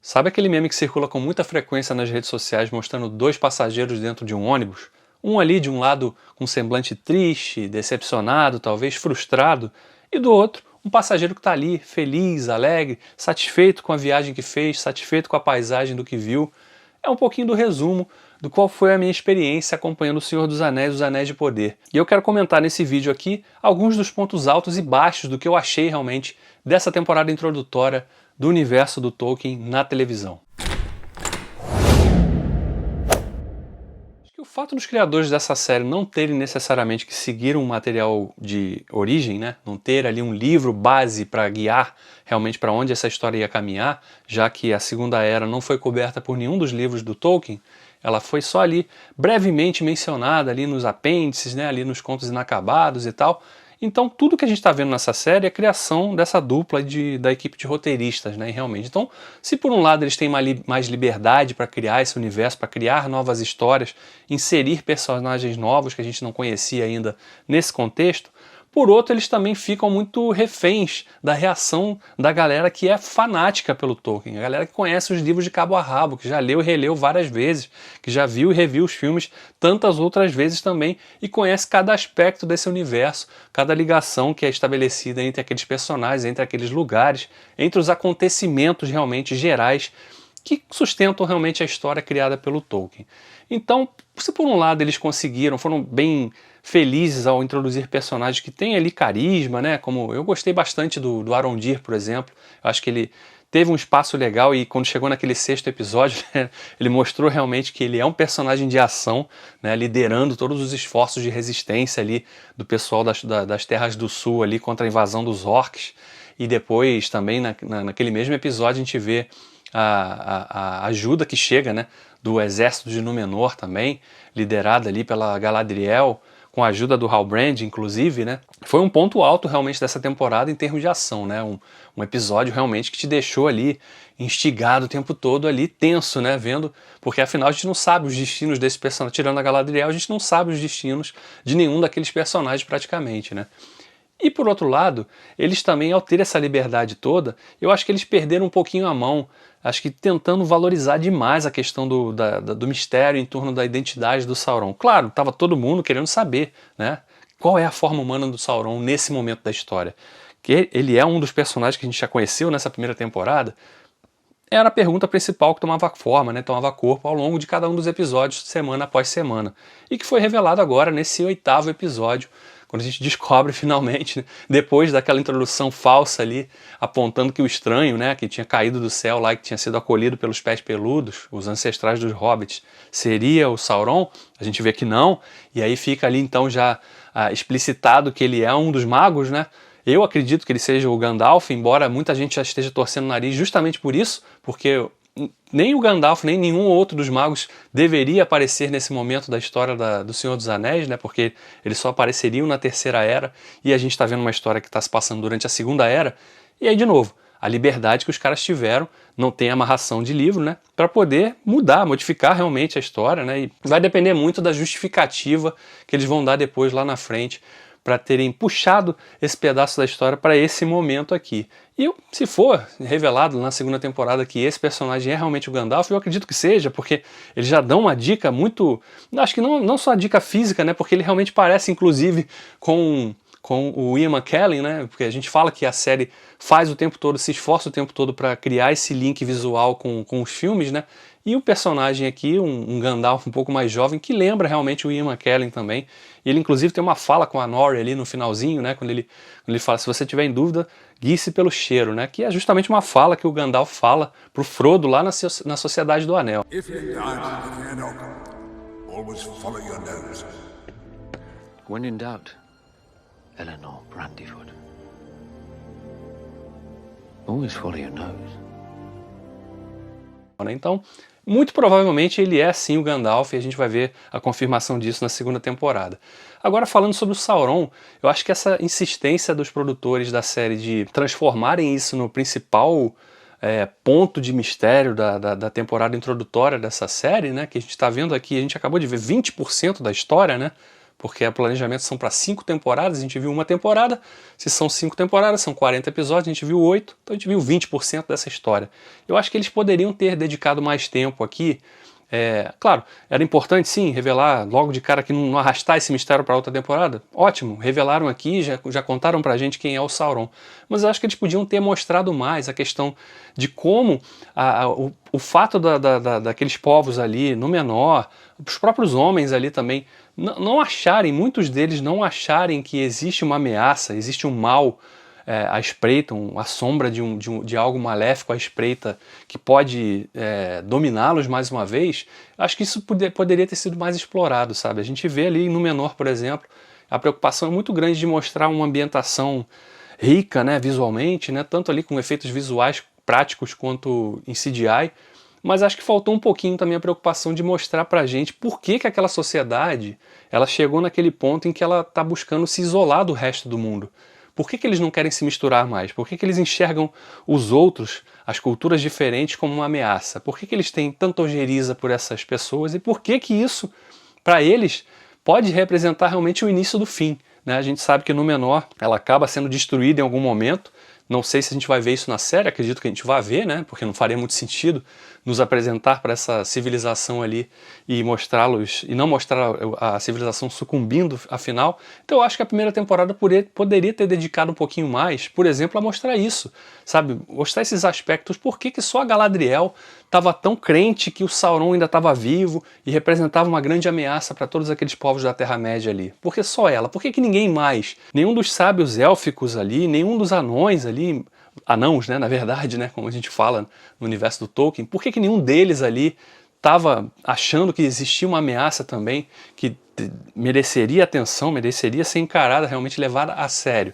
Sabe aquele meme que circula com muita frequência nas redes sociais mostrando dois passageiros dentro de um ônibus? Um ali de um lado com um semblante triste, decepcionado, talvez frustrado, e do outro um passageiro que está ali feliz, alegre, satisfeito com a viagem que fez, satisfeito com a paisagem do que viu. É um pouquinho do resumo do qual foi a minha experiência acompanhando O Senhor dos Anéis, Os Anéis de Poder. E eu quero comentar nesse vídeo aqui alguns dos pontos altos e baixos do que eu achei realmente dessa temporada introdutória do universo do Tolkien na televisão. Acho que o fato dos criadores dessa série não terem necessariamente que seguir um material de origem, né? Não ter ali um livro base para guiar realmente para onde essa história ia caminhar, já que a Segunda Era não foi coberta por nenhum dos livros do Tolkien, ela foi só ali brevemente mencionada ali nos apêndices, né? Ali nos contos inacabados e tal. Então tudo que a gente está vendo nessa série é a criação dessa dupla da equipe de roteiristas, né, realmente. Então, se por um lado eles têm mais liberdade para criar esse universo, para criar novas histórias, inserir personagens novos que a gente não conhecia ainda nesse contexto, por outro, eles também ficam muito reféns da reação da galera que é fanática pelo Tolkien, a galera que conhece os livros de cabo a rabo, que já leu e releu várias vezes, que já viu e reviu os filmes tantas outras vezes também e conhece cada aspecto desse universo, cada ligação que é estabelecida entre aqueles personagens, entre aqueles lugares, entre os acontecimentos realmente gerais que sustentam realmente a história criada pelo Tolkien. Então, se por um lado eles conseguiram, foram bem felizes ao introduzir personagens que têm ali carisma, né? Como eu gostei bastante do Arondir, por exemplo. Eu acho que ele teve um espaço legal e quando chegou naquele sexto episódio, né, ele mostrou realmente que ele é um personagem de ação, né, liderando todos os esforços de resistência ali do pessoal das Terras do Sul ali contra a invasão dos orcs. E depois também naquele mesmo episódio a gente vê a ajuda que chega, né, do exército de Númenor também, liderada ali pela Galadriel, com a ajuda do Halbrand, inclusive, né? Foi um ponto alto realmente dessa temporada em termos de ação, né? Um episódio realmente que te deixou ali instigado o tempo todo ali, tenso, né? Vendo, porque afinal a gente não sabe os destinos desse personagem, tirando a Galadriel, a gente não sabe os destinos de nenhum daqueles personagens praticamente, né? E por outro lado, eles também, ao ter essa liberdade toda, eu acho que eles perderam um pouquinho a mão, acho que tentando valorizar demais a questão do mistério em torno da identidade do Sauron. Claro, estava todo mundo querendo saber, né, qual é a forma humana do Sauron nesse momento da história. Que ele é um dos personagens que a gente já conheceu nessa primeira temporada, era a pergunta principal que tomava forma, né, tomava corpo ao longo de cada um dos episódios, semana após semana. E que foi revelado agora nesse 8º episódio, quando a gente descobre finalmente, né, depois daquela introdução falsa ali, apontando que o estranho, né, que tinha caído do céu lá, que tinha sido acolhido pelos pés peludos, os ancestrais dos hobbits, seria o Sauron, a gente vê que não, e aí fica ali então já explicitado que ele é um dos magos, né. Eu acredito que ele seja o Gandalf, embora muita gente já esteja torcendo o nariz justamente por isso, porque nem o Gandalf, nem nenhum outro dos magos deveria aparecer nesse momento da história do Senhor dos Anéis, né? Porque eles só apareceriam na Terceira Era, e a gente está vendo uma história que está se passando durante a Segunda Era, e aí de novo, a liberdade que os caras tiveram, não tem amarração de livro, né? Para poder mudar, modificar realmente a história, né? E vai depender muito da justificativa que eles vão dar depois lá na frente, para terem puxado esse pedaço da história para esse momento aqui. E se for revelado na segunda temporada que esse personagem é realmente o Gandalf, eu acredito que seja, porque eles já dão uma dica muito... Acho que não só a dica física, né, porque ele realmente parece, inclusive, com o Ian McKellen, né, porque a gente fala que a série faz o tempo todo, se esforça o tempo todo para criar esse link visual com os filmes, né, e o personagem aqui, um Gandalf um pouco mais jovem, que lembra realmente o Ian McKellen também. Ele inclusive tem uma fala com a Nori ali no finalzinho, né, quando ele fala, se você tiver em dúvida, guie-se pelo cheiro, né, que é justamente uma fala que o Gandalf fala pro Frodo lá na Sociedade do Anel. If in doubt, fear not. Always follow your nose. When in doubt, Eleanor Brandyfoot. Always follow your nose. Então, muito provavelmente ele é sim o Gandalf, e a gente vai ver a confirmação disso na segunda temporada. Agora, falando sobre o Sauron, eu acho que essa insistência dos produtores da série de transformarem isso no principal ponto de mistério da temporada introdutória dessa série, né, que a gente está vendo aqui, a gente acabou de ver 20% da história, né, porque o planejamento são para 5 temporadas, a gente viu uma temporada, se são 5 temporadas, são 40 episódios, a gente viu 8, então a gente viu 20% dessa história. Eu acho que eles poderiam ter dedicado mais tempo aqui. Claro, era importante sim revelar logo de cara que não arrastar esse mistério para outra temporada. Ótimo, revelaram aqui, já contaram pra gente quem é o Sauron. Mas eu acho que eles podiam ter mostrado mais a questão de como o fato daqueles povos ali, Númenor, os próprios homens ali também, não acharem, muitos deles não acharem que existe uma ameaça, existe um mal à espreita, a sombra de algo maléfico à espreita que pode dominá-los mais uma vez. Acho que isso poderia ter sido mais explorado, sabe? A gente vê ali em Númenor, por exemplo, a preocupação é muito grande de mostrar uma ambientação rica, né, visualmente, né, tanto ali com efeitos visuais práticos quanto em CGI, mas acho que faltou um pouquinho também a preocupação de mostrar pra gente por que aquela sociedade ela chegou naquele ponto em que ela está buscando se isolar do resto do mundo. Por que eles não querem se misturar mais? Por que eles enxergam os outros, as culturas diferentes, como uma ameaça? Por que eles têm tanta ojeriza por essas pessoas? E por que isso, para eles, pode representar realmente o início do fim? Né? A gente sabe que Númenor ela acaba sendo destruída em algum momento. Não sei se a gente vai ver isso na série, acredito que a gente vai ver, né? Porque não faria muito sentido nos apresentar para essa civilização ali e mostrá-los, e não mostrar a civilização sucumbindo afinal. Então eu acho que a primeira temporada poderia ter dedicado um pouquinho mais, por exemplo, a mostrar isso, sabe? Mostrar esses aspectos, por que só a Galadriel estava tão crente que o Sauron ainda estava vivo e representava uma grande ameaça para todos aqueles povos da Terra-média ali. Por que só ela? Por que ninguém mais? Nenhum dos sábios élficos ali, nenhum dos anões ali, anãos, né, na verdade, né, como a gente fala no universo do Tolkien, por que nenhum deles ali estava achando que existia uma ameaça também que mereceria atenção, mereceria ser encarada, realmente levada a sério?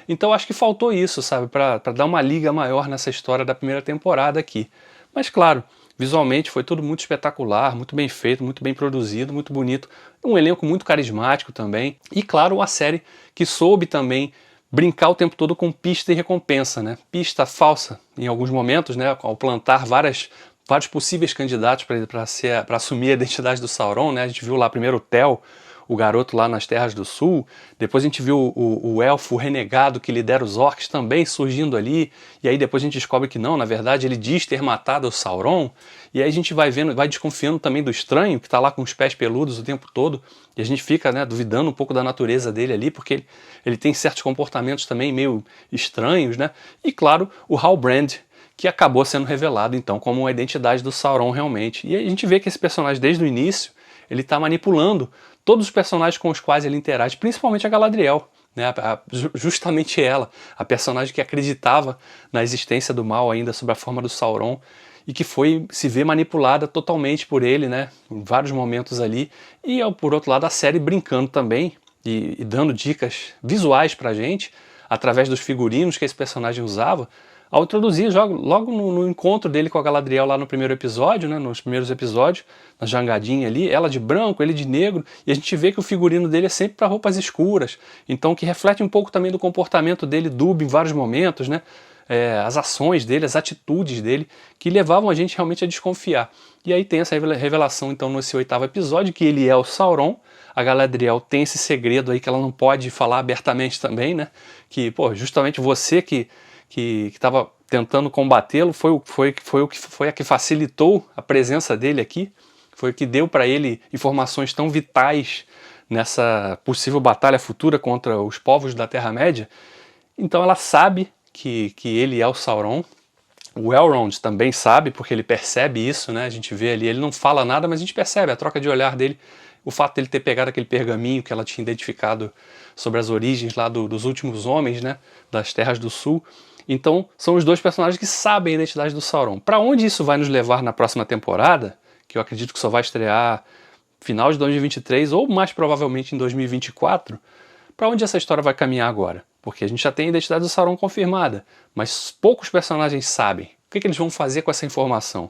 Então acho que faltou isso, sabe, para dar uma liga maior nessa história da primeira temporada aqui. Mas claro, visualmente foi tudo muito espetacular, muito bem feito, muito bem produzido, muito bonito, um elenco muito carismático também, e claro, uma série que soube também brincar o tempo todo com pista e recompensa, né? Pista falsa em alguns momentos, né? Ao plantar vários possíveis candidatos para assumir a identidade do Sauron, né? A gente viu lá primeiro o Tel, o garoto lá nas Terras do Sul, depois a gente viu o elfo renegado que lidera os orcs também surgindo ali, e aí depois a gente descobre que não, na verdade ele diz ter matado o Sauron, e aí a gente vai vendo, vai desconfiando também do estranho, que está lá com os pés peludos o tempo todo, e a gente fica, né, duvidando um pouco da natureza dele ali, porque ele tem certos comportamentos também meio estranhos, né, e claro, o Halbrand, que acabou sendo revelado então como a identidade do Sauron realmente, e a gente vê que esse personagem desde o início, ele está manipulando todos os personagens com os quais ele interage, principalmente a Galadriel, né? Justamente ela, a personagem que acreditava na existência do mal ainda sob a forma do Sauron e que se vê manipulada totalmente por ele, né? Em vários momentos ali, e por outro lado a série brincando também e dando dicas visuais pra gente, através dos figurinos que esse personagem usava, ao introduzir logo no encontro dele com a Galadriel lá no primeiro episódio, né, nos primeiros episódios, na jangadinha ali, ela de branco, ele de negro, e a gente vê que o figurino dele é sempre para roupas escuras, então que reflete um pouco também do comportamento dele dúbio em vários momentos, né, as ações dele, as atitudes dele, que levavam a gente realmente a desconfiar. E aí tem essa revelação então nesse 8º episódio, que ele é o Sauron. A Galadriel tem esse segredo aí que ela não pode falar abertamente também, né, que, pô, justamente você que estava tentando combatê-lo foi a que facilitou a presença dele aqui, foi o que deu para ele informações tão vitais nessa possível batalha futura contra os povos da Terra-média. Então ela sabe que ele é o Sauron. O Elrond também sabe, porque ele percebe isso, né? A gente vê ali, ele não fala nada, mas a gente percebe a troca de olhar dele, o fato dele ter pegado aquele pergaminho que ela tinha identificado sobre as origens lá dos últimos homens, né? Das Terras do Sul. Então, são os dois personagens que sabem a identidade do Sauron. Para onde isso vai nos levar na próxima temporada, que eu acredito que só vai estrear final de 2023 ou mais provavelmente em 2024, para onde essa história vai caminhar agora? Porque a gente já tem a identidade do Sauron confirmada, mas poucos personagens sabem. O que eles vão fazer com essa informação?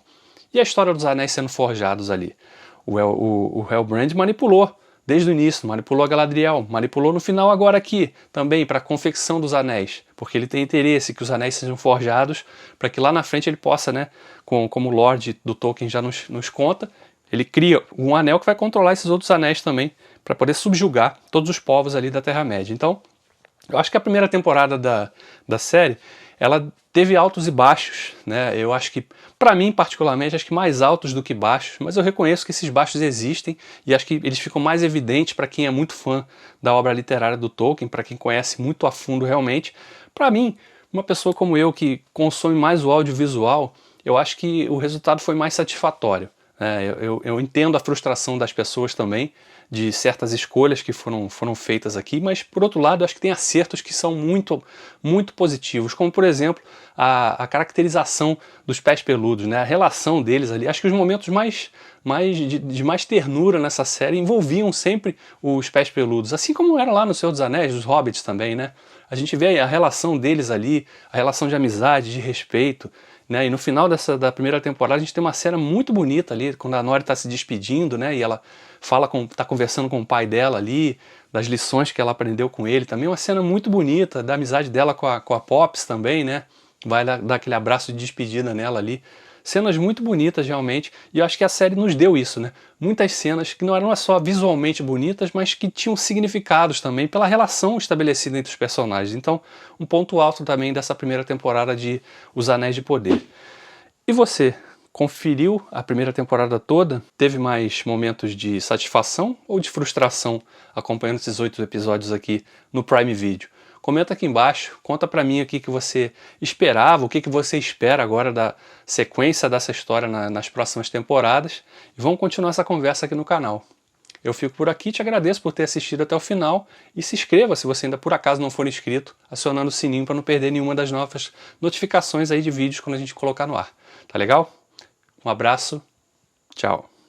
E a história dos anéis sendo forjados ali? O Halbrand manipulou desde o início, manipulou a Galadriel, manipulou no final agora aqui também para a confecção dos anéis, porque ele tem interesse que os anéis sejam forjados para que lá na frente ele possa, né, como o Lorde do Tolkien já nos conta, Ele cria um anel que vai controlar esses outros anéis também, para poder subjugar todos os povos ali da Terra-média. Então, eu acho que a primeira temporada da série, ela teve altos e baixos, né? Eu acho que, para mim particularmente, acho que mais altos do que baixos, mas eu reconheço que esses baixos existem e acho que eles ficam mais evidentes para quem é muito fã da obra literária do Tolkien, para quem conhece muito a fundo realmente. Para mim, uma pessoa como eu que consome mais o audiovisual, eu acho que o resultado foi mais satisfatório. Eu entendo a frustração das pessoas também, de certas escolhas que foram feitas aqui, mas por outro lado eu acho que tem acertos que são muito, muito positivos, como por exemplo a caracterização dos pés peludos, né? A relação deles ali. Acho que os momentos de mais ternura nessa série envolviam sempre os pés peludos, assim como era lá no Senhor dos Anéis, os Hobbits também, né? A gente vê a relação deles ali, a relação de amizade, de respeito, né? E no final da primeira temporada a gente tem uma cena muito bonita ali, quando a Nori está se despedindo, né? E ela está conversando com o pai dela ali, das lições que ela aprendeu com ele. Também uma cena muito bonita, da amizade dela com a Pops também, né? Vai dar aquele abraço de despedida nela ali. Cenas muito bonitas realmente, e eu acho que a série nos deu isso, né? Muitas cenas que não eram só visualmente bonitas, mas que tinham significados também pela relação estabelecida entre os personagens. Então, um ponto alto também dessa primeira temporada de Os Anéis de Poder. E você, conferiu a primeira temporada toda? Teve mais momentos de satisfação ou de frustração acompanhando esses 8 episódios aqui no Prime Video? Comenta aqui embaixo, conta pra mim o que você esperava, o que você espera agora da sequência dessa história nas próximas temporadas. E vamos continuar essa conversa aqui no canal. Eu fico por aqui, te agradeço por ter assistido até o final e se inscreva se você ainda por acaso não for inscrito, acionando o sininho para não perder nenhuma das novas notificações aí de vídeos quando a gente colocar no ar. Tá legal? Um abraço, tchau.